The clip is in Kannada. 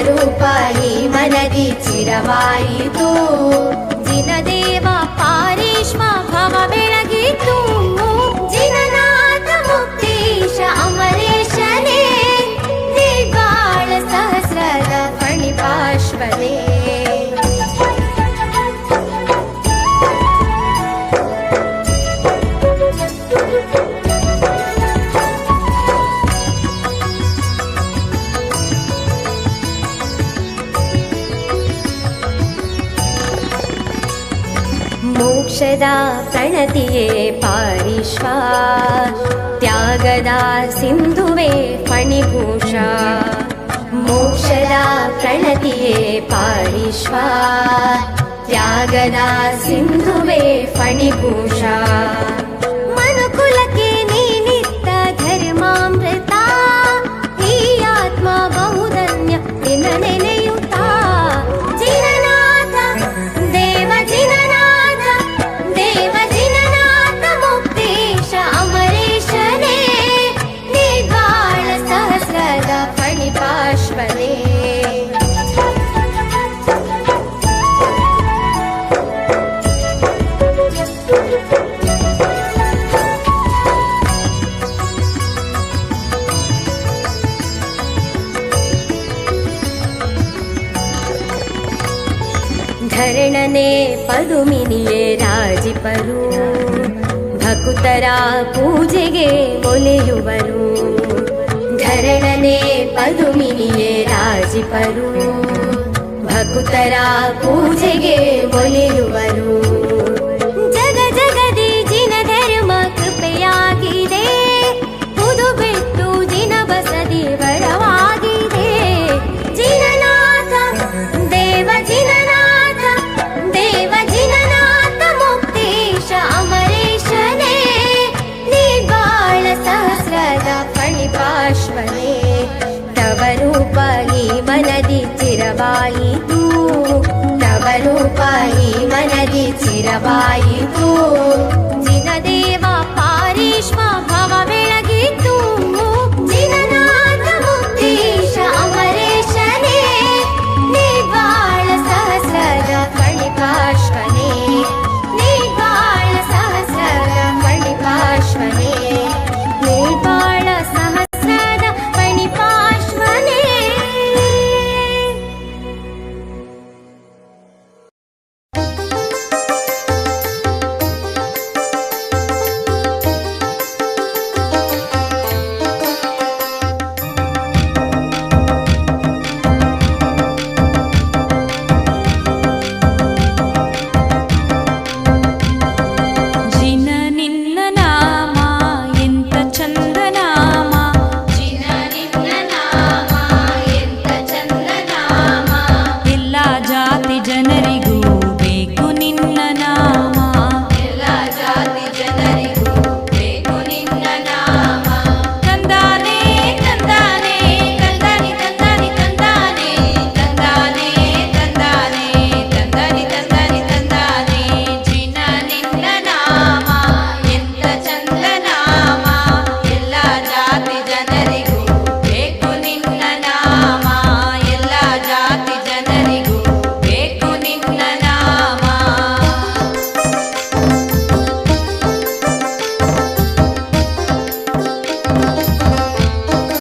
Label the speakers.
Speaker 1: ರೂಪ ಈ ಮನದಿ ಚಿರವಾಯಿತು. ಜಿನದೇವ ಪಾರೇಶ್ವ ಭವ ಬೆಳಗಿತು. ಜಿನನಾಥ ಮುಕ್ತೇಶ ಅಮರೇಶನೇ ನಿರ್ವಾಳ ಸಹಸ್ರದ ಫಣಿಪಾಶ್ವನೇ. ಮೋಕ್ಷದ ಪ್ರಣತಿಯೇ ಪಾರಿಶ್ವ, ತ್ಯಾಗದ ಸಿಂಧುವೆ ಫಣಿಭೂಷ. ಮೋಕ್ಷದ ಪ್ರಣತಿಯೇ ಪಾರಿಶ್ವ, ತ್ಯಾಗದ ಸಿಂಧುವೆ ಫಣಿಭೂಷ. ಮನುಕುಲಕ್ಕೆ ನೀನಿತ್ತ ಧರ್ಮಾಮೃತ, ಈ ಆತ್ಮ ಬಹುಧನ್ಯ ನಿನ್ನ ನೆನೆಯುತ್ತ. ಜಿನನಾಥ ದೇವ ಜಿನನಾಥ ದೇವ ಜಿನನಾಥ ಮುಕ್ತೇಶ ಅಮರೇಶನೇ ನಿರ್ವಾಳ ಸಹಸ್ರದ ಫಣಿಪಾಶ್ವನೇ. ಧರಣನೆ ಪದುಮಿನಿಯೇ ರಾಜಿಪರು, ಭಕುತರ ಪೂಜೆಗೆ ಒಲೆಯುವರು. ಧರಣನೆ ಪದುಮಿನಿಯೇ ರಾಜಿಪರು, ಭಕುತರ ಪೂಜೆಗೆ ಒಲೆಯುವರು. ಜಗ ಜಗದಿ ಜಿನ ಧರ್ಮ ಕೃಪೆಯಾಗಿದೆ, ಪುದು ಬಿಟ್ಟು ಜಿನ ಬಸದಿ ವರವಾಗಿದೆ. ಜಿನನಾಥ ದೇವ ಜಿನನಾಥ ದೇವ ಜಿನನಾಥ ಮುಕ್ತೇಶ ಅಮರೇಶನೇ ನಿರ್ವಾಳ ಸಹಸ್ರದ ಫಣಿಪಾಶ್ವನೇ. ತವ ರೂಪ ಈ ಮನದಿ ಚಿರವಾಯಿತು. ತವ ರೂಪ ಈ ಮನದಿ ಚಿರವಾಯಿತು.